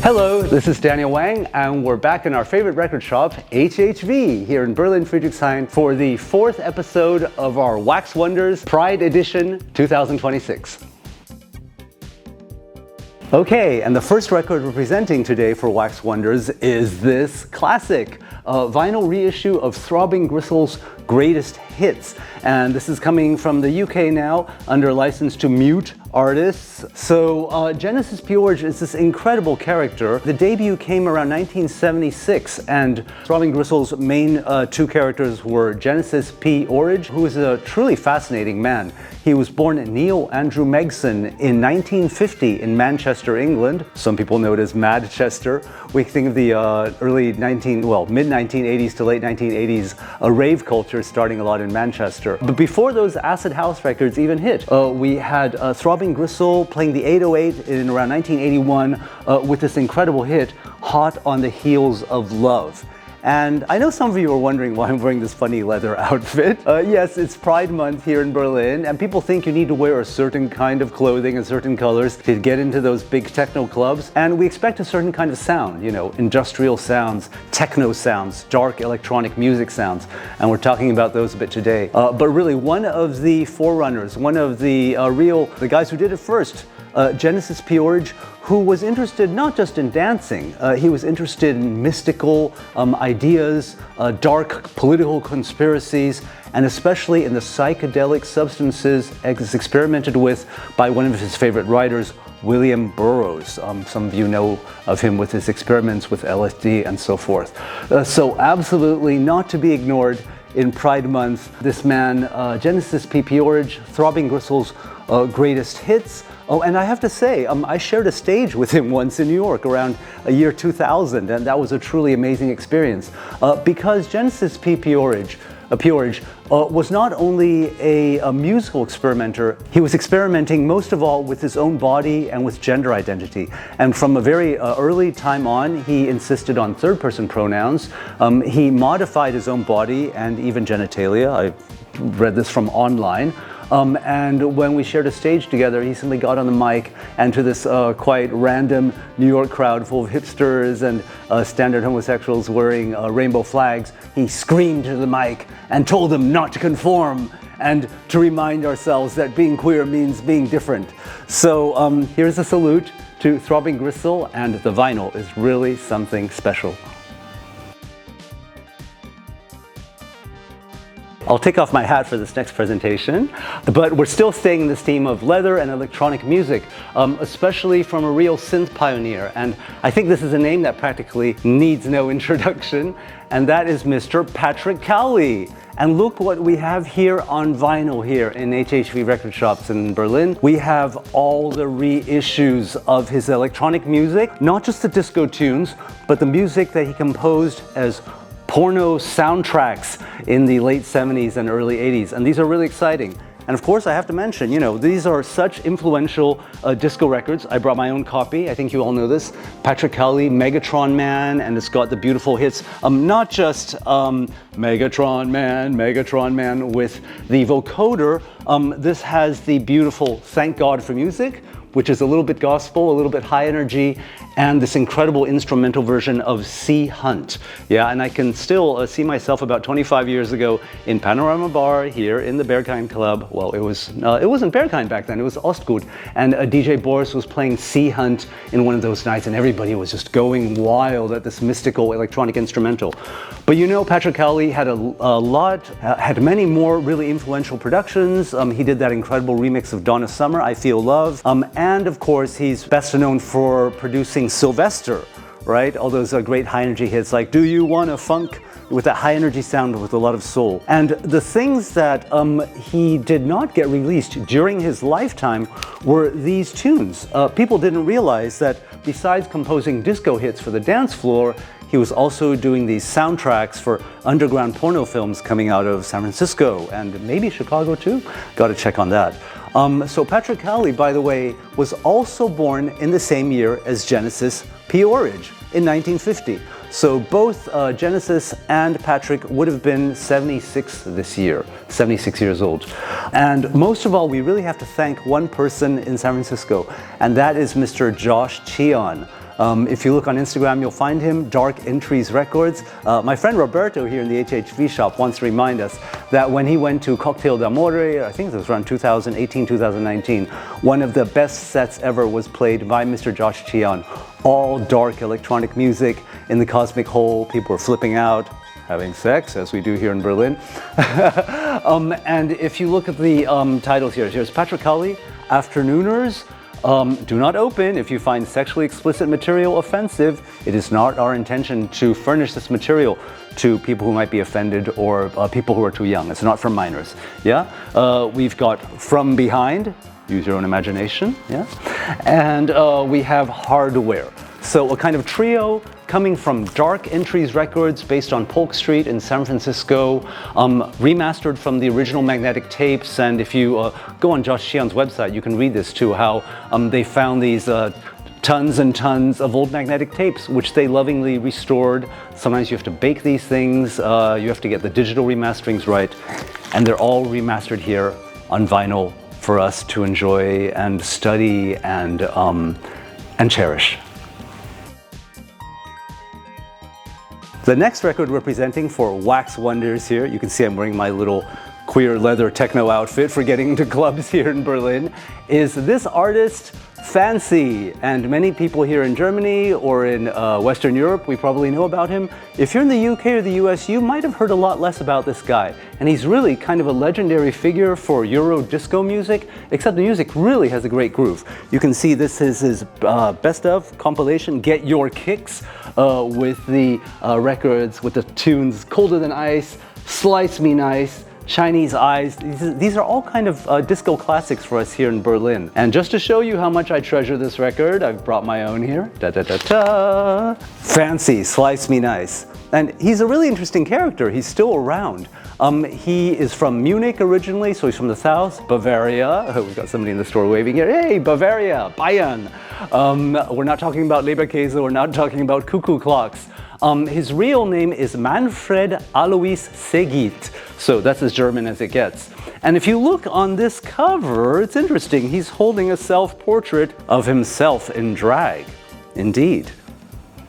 Hello, this is Daniel Wang, and we're back in our favorite record shop, HHV, here in Berlin, Friedrichshain, for the 4th episode of our Wax Wonders Pride Edition 2026. Okay, and the first record we're presenting today for Wax Wonders is this classic vinyl reissue of Throbbing Gristle's greatest hits. And this is coming from the UK now under license to Mute Artists. So Genesis P-Orridge is this incredible character. The debut came around 1976, and Throbbing Gristle's main two characters were Genesis P-Orridge, who is a truly fascinating man. He was born Neil Andrew Megson in 1950 in Manchester, England. Some people know it as Madchester. We think of the mid-1980s to late 1980s rave culture starting a lot in Manchester. But before those acid house records even hit, we had Throbbing Gristle playing the 808 in around 1981 with this incredible hit, Hot on the Heels of Love. And I know some of you are wondering why I'm wearing this funny leather outfit. Yes, it's Pride Month here in Berlin, and people think you need to wear a certain kind of clothing and certain colors to get into those big techno clubs. And we expect a certain kind of sound, you know, industrial sounds, techno sounds, dark electronic music sounds. And we're talking about those a bit today. But really, one of the forerunners, one of the the guys who did it first, Genesis P-Orridge, who was interested not just in dancing, he was interested in mystical ideas, dark political conspiracies, and especially in the psychedelic substances experimented with by one of his favorite writers, William Burroughs. Some of you know of him with his experiments with LSD and so forth. So absolutely not to be ignored in Pride Month, this man, Genesis P-Orridge, Throbbing Gristle's greatest hits. Oh, and I have to say, I shared a stage with him once in New York around year 2000, and that was a truly amazing experience. Because Genesis P-Orridge was not only a musical experimenter, he was experimenting most of all with his own body and with gender identity. And from a very early time on, he insisted on third-person pronouns. He modified his own body and even genitalia. I read this from online. And when we shared a stage together, he simply got on the mic, and to this quite random New York crowd full of hipsters and standard homosexuals wearing rainbow flags, he screamed to the mic and told them not to conform and to remind ourselves that being queer means being different. So here's a salute to Throbbing Gristle, and the vinyl is really something special. I'll take off my hat for this next presentation, but we're still staying in this theme of leather and electronic music, especially from a real synth pioneer. And I think this is a name that practically needs no introduction, and that is Mr. Patrick Cowley. And look what we have here on vinyl here in HHV Record shops in Berlin. We have all the reissues of his electronic music, not just the disco tunes, but the music that he composed as porno soundtracks in the late 70s and early 80s, and these are really exciting. And of course, I have to mention, you know, these are such influential disco records. I brought my own copy. I think you all know this. Patrick Cowley, Megatron Man, and it's got the beautiful hits. Not just Megatron Man with the vocoder. This has the beautiful Thank God for Music, which is a little bit gospel, a little bit high energy, and this incredible instrumental version of Sea Hunt. Yeah, and I can still see myself about 25 years ago in Panorama Bar here in the Berghain Club. Well, it wasn't Berghain back then, it was Ostgut. And DJ Boris was playing Sea Hunt in one of those nights, and everybody was just going wild at this mystical electronic instrumental. But you know, Patrick Cowley had had many more really influential productions. He did that incredible remix of Donna Summer, I Feel Love. And of course, he's best known for producing Sylvester, right? All those great high energy hits like Do You Wanna Funk, with that high energy sound with a lot of soul. And the things that he did not get released during his lifetime were these tunes. People didn't realize that besides composing disco hits for the dance floor, he was also doing these soundtracks for underground porno films coming out of San Francisco and maybe Chicago too. Got to check on that. So Patrick Cowley, by the way, was also born in the same year as Genesis P-Orridge in 1950. So both Genesis and Patrick would have been 76 this year, 76 years old. And most of all, we really have to thank one person in San Francisco, and that is Mr. Josh Cheon. If you look on Instagram, you'll find him, Dark Entries Records. My friend Roberto here in the HHV shop wants to remind us that when he went to Cocktail d'Amore, I think it was around 2018, 2019, one of the best sets ever was played by Mr. Josh Chian. All dark electronic music in the Cosmic Hole. People were flipping out, having sex, as we do here in Berlin. And if you look at the titles here, here's Patrick Cully, Afternooners. Do not open if you find sexually explicit material offensive. It is not our intention to furnish this material to people who might be offended or people who are too young. It's not for minors. Yeah. We've got From Behind. Use your own imagination. Yeah. And we have Hardware. So a kind of trio coming from Dark Entries Records based on Polk Street in San Francisco, remastered from the original magnetic tapes. And if you go on Josh Chian's website, you can read this too, how they found these tons and tons of old magnetic tapes, which they lovingly restored. Sometimes you have to bake these things, you have to get the digital remasterings right, and they're all remastered here on vinyl for us to enjoy and study and cherish. The next record we're presenting for Wax Wonders here, you can see I'm wearing my little queer leather techno outfit for getting to clubs here in Berlin, is this artist, Fancy. And many people here in Germany or in Western Europe, we probably know about him. If you're in the UK or the US, you might have heard a lot less about this guy. And he's really kind of a legendary figure for Euro disco music, except the music really has a great groove. You can see this is his best of compilation, Get Your Kicks, with the records, with the tunes Colder Than Ice, Slice Me Nice, Chinese Eyes. These are all kind of disco classics for us here in Berlin. And just to show you how much I treasure this record, I've brought my own here. Da da da da. Fancy, Slice Me Nice. And he's a really interesting character. He's still around. He is from Munich originally, so he's from the south, Bavaria. We've got somebody in the store waving here. Hey, Bavaria, Bayern. We're not talking about Leberkäse, we're not talking about cuckoo clocks. His real name is Manfred Alois Segit, so that's as German as it gets. And if you look on this cover, it's interesting. He's holding a self-portrait of himself in drag. Indeed.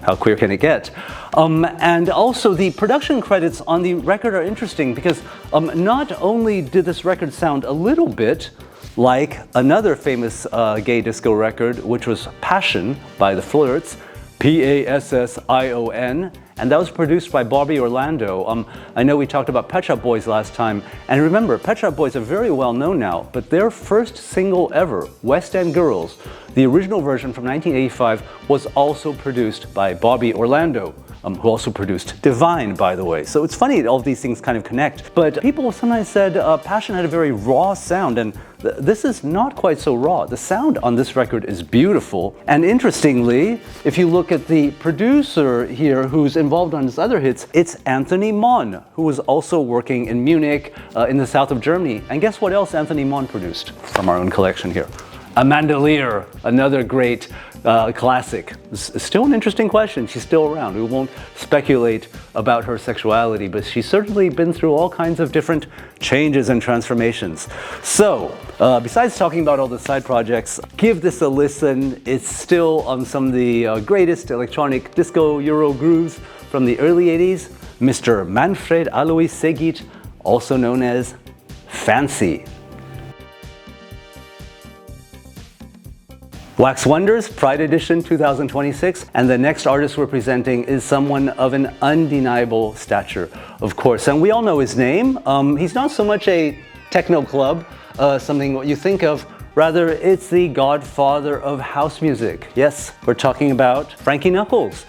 How queer can it get? And also the production credits on the record are interesting because not only did this record sound a little bit like another famous gay disco record, which was Passion by the Flirts, Passion, and that was produced by Bobby Orlando. I know we talked about Pet Shop Boys last time, and remember, Pet Shop Boys are very well known now, but their first single ever, West End Girls, the original version from 1985, was also produced by Bobby Orlando, who also produced Divine, by the way. So it's funny, all of these things kind of connect. But people sometimes said Passion had a very raw sound, and this is not quite so raw. The sound on this record is beautiful. And interestingly, if you look at the producer here who's involved on his other hits, it's Anthony Mon, who was also working in Munich, in the south of Germany. And guess what else Anthony Mon produced from our own collection here? Amanda Lear, another great classic. Still an interesting question. She's still around. We won't speculate about her sexuality, but she's certainly been through all kinds of different changes and transformations. So, besides talking about all the side projects, give this a listen. It's still on some of the greatest electronic disco Euro grooves from the early 80s. Mr. Manfred Alois Segit, also known as Fancy. Wax Wonders, Pride Edition 2026, and the next artist we're presenting is someone of an undeniable stature, of course, and we all know his name. He's not so much a techno club, something what you think of, rather it's the godfather of house music. Yes, we're talking about Frankie Knuckles.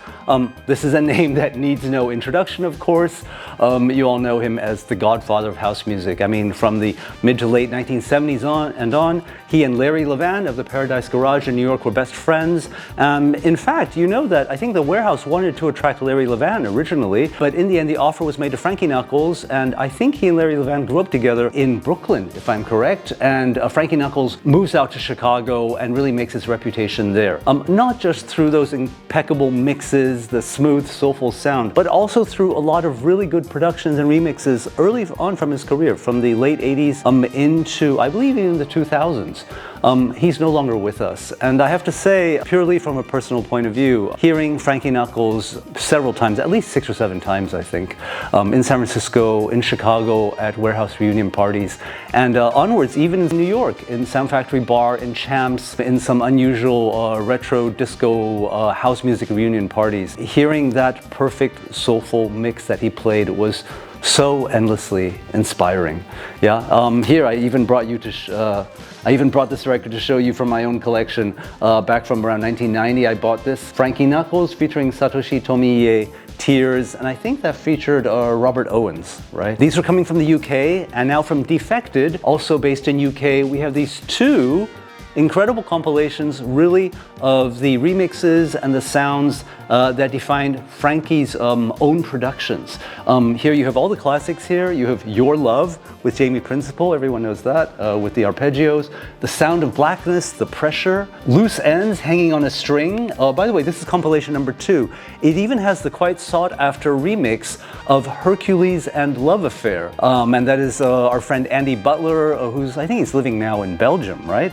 This is a name that needs no introduction, of course. You all know him as the godfather of house music. I mean, from the mid to late 1970s on, he and Larry Levan of the Paradise Garage in New York were best friends. In fact, you know that I think the Warehouse wanted to attract Larry Levan originally, but in the end the offer was made to Frankie Knuckles, and I think he and Larry Levan grew up together in Brooklyn, if I'm correct, and Frankie Knuckles moves out to Chicago and really makes his reputation there. Not just through those impeccable mixes, the smooth, soulful sound, but also through a lot of really good productions and remixes early on from his career, from the late 80s into, I believe, even the 2000s. he's no longer with us. And I have to say, purely from a personal point of view, hearing Frankie Knuckles several times, at least 6 or 7 times, I think, in San Francisco, in Chicago, at warehouse reunion parties, and onwards, even in New York, in Sound Factory Bar, in Champs, in some unusual retro disco house music reunion parties. Hearing that perfect soulful mix that he played was so endlessly inspiring. Yeah. Here I even brought you to. I even brought this record to show you from my own collection. Back from around 1990, I bought this Frankie Knuckles featuring Satoshi Tomiie, Tears, and I think that featured Robert Owens, right? These are coming from the UK, and now from Defected, also based in UK, we have these 2 incredible compilations, really, of the remixes and the sounds that defined Frankie's own productions. Here you have all the classics here. You have Your Love with Jamie Principle, everyone knows that, with the arpeggios. The Sound of Blackness, The Pressure, Loose Ends, Hanging on a String. By the way, this is compilation number 2. It even has the quite sought after remix of Hercules and Love Affair. And that is our friend Andy Butler, I think he's living now in Belgium, right?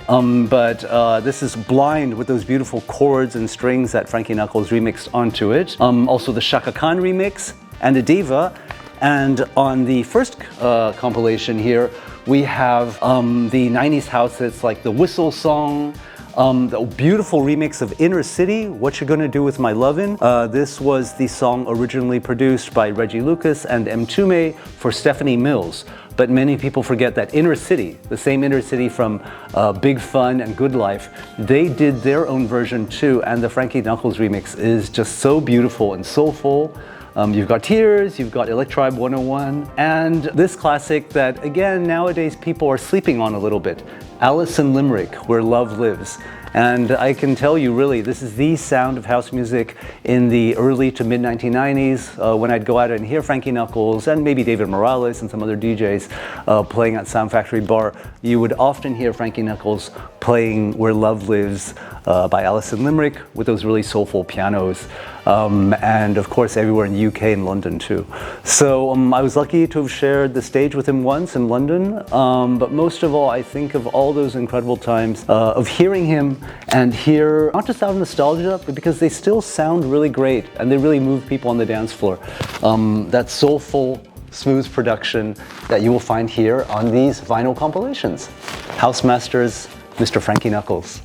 But this is Blind with those beautiful chords and strings that Frankie Knuckles remixed onto it. Also the Shaka Khan remix and a Diva. And on the first compilation here, we have the 90s house hits like the Whistle Song, the beautiful remix of Inner City, What You Gonna Do With My Lovin'. This was the song originally produced by Reggie Lucas and M. Tume for Stephanie Mills. But many people forget that Inner City, the same Inner City from Big Fun and Good Life, they did their own version too, and the Frankie Knuckles remix is just so beautiful and soulful. You've got Tears, you've got Electribe 101, and this classic that, again, nowadays people are sleeping on a little bit, Alice in Limerick, Where Love Lives. And I can tell you, really, this is the sound of house music in the early to mid 1990s when I'd go out and hear Frankie Knuckles and maybe David Morales and some other DJs playing at Sound Factory Bar. You would often hear Frankie Knuckles playing Where Love Lives by Alice in Limerick with those really soulful pianos. And of course everywhere in the UK and London too. So I was lucky to have shared the stage with him once in London, but most of all I think of all those incredible times of hearing him and hear, not just out of nostalgia, but because they still sound really great and they really move people on the dance floor. That soulful, smooth production that you will find here on these vinyl compilations. House Masters, Mr. Frankie Knuckles.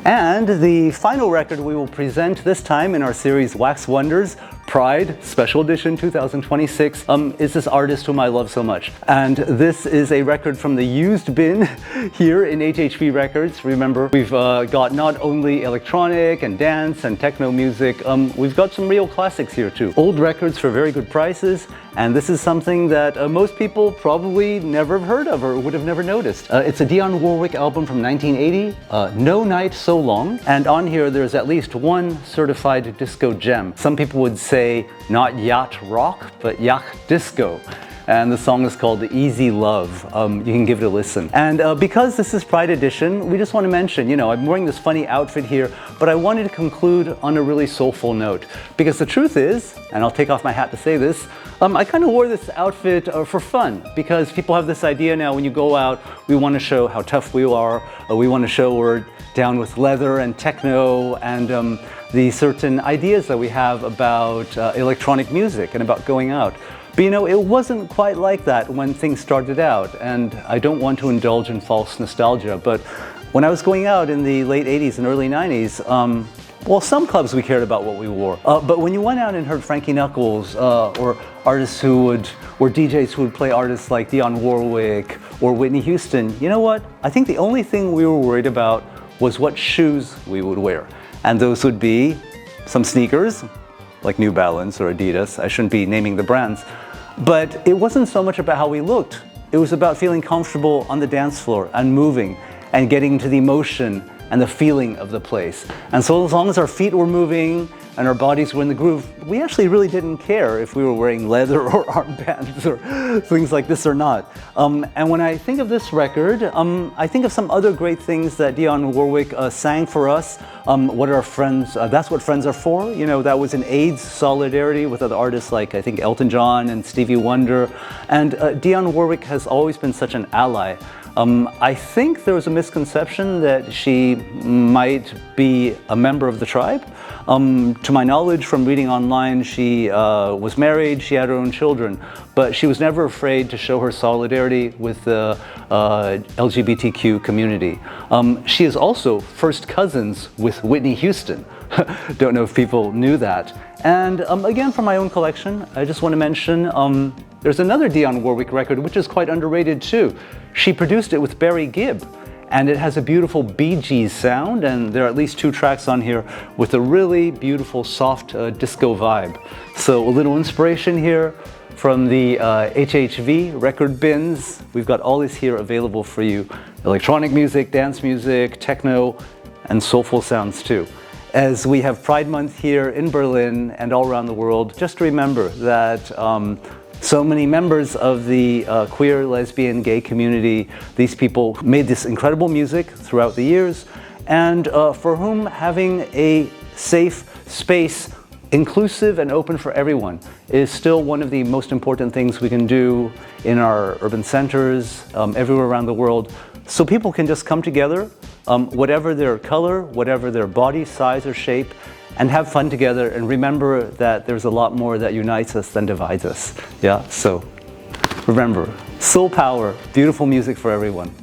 And the final record we will present this time in our series Wax Wonders, Pride Special Edition 2026, is this artist whom I love so much. And this is a record from the used bin here in HHV Records. Remember, we've got not only electronic and dance and techno music, we've got some real classics here too. Old records for very good prices, and this is something that most people probably never have heard of or would have never noticed. It's a Dionne Warwick album from 1980, No Night So Long, and on here there's at least one certified disco gem. Some people would say not yacht rock, but yacht disco. And the song is called Easy Love. You can give it a listen. And because this is Pride Edition, we just want to mention, you know, I'm wearing this funny outfit here, but I wanted to conclude on a really soulful note. Because the truth is, and I'll take off my hat to say this, I kind of wore this outfit for fun, because people have this idea now when you go out, we want to show how tough we are, we want to show we're down with leather and techno and the certain ideas that we have about electronic music and about going out. But you know, it wasn't quite like that when things started out, and I don't want to indulge in false nostalgia, but when I was going out in the late 80s and early 90s, well, some clubs we cared about what we wore, but when you went out and heard Frankie Knuckles or artists or DJs who would play artists like Dionne Warwick or Whitney Houston, you know what? I think the only thing we were worried about was what shoes we would wear. And those would be some sneakers, like New Balance or Adidas. I shouldn't be naming the brands. But it wasn't so much about how we looked. It was about feeling comfortable on the dance floor and moving and getting to the emotion and the feeling of the place. And so as long as our feet were moving and our bodies were in the groove, we actually really didn't care if we were wearing leather or armbands or things like this or not. And when I think of this record, I think of some other great things that Dionne Warwick sang for us. What are friends? That's what friends are for. You know, that was in AIDS solidarity with other artists like I think Elton John and Stevie Wonder. And Dionne Warwick has always been such an ally I think there was a misconception that she might be a member of the tribe. To my knowledge from reading online, she was married, she had her own children, but she was never afraid to show her solidarity with the LGBTQ community. She is also first cousins with Whitney Houston. Don't know if people knew that. And again, from my own collection, I just want to mention there's another Dionne Warwick record which is quite underrated too. She produced it with Barry Gibb, and it has a beautiful Bee Gees sound, and there are at least 2 tracks on here with a really beautiful soft disco vibe. So a little inspiration here from the HHV record bins. We've got all this here available for you. Electronic music, dance music, techno, and soulful sounds too. As we have Pride Month here in Berlin and all around the world, just remember that so many members of the queer, lesbian, gay community, these people made this incredible music throughout the years, and for whom having a safe space, inclusive and open for everyone, is still one of the most important things we can do in our urban centers, everywhere around the world, so people can just come together, whatever their color, whatever their body size or shape, and have fun together and remember that there's a lot more that unites us than divides us. Yeah, so remember, soul power, beautiful music for everyone.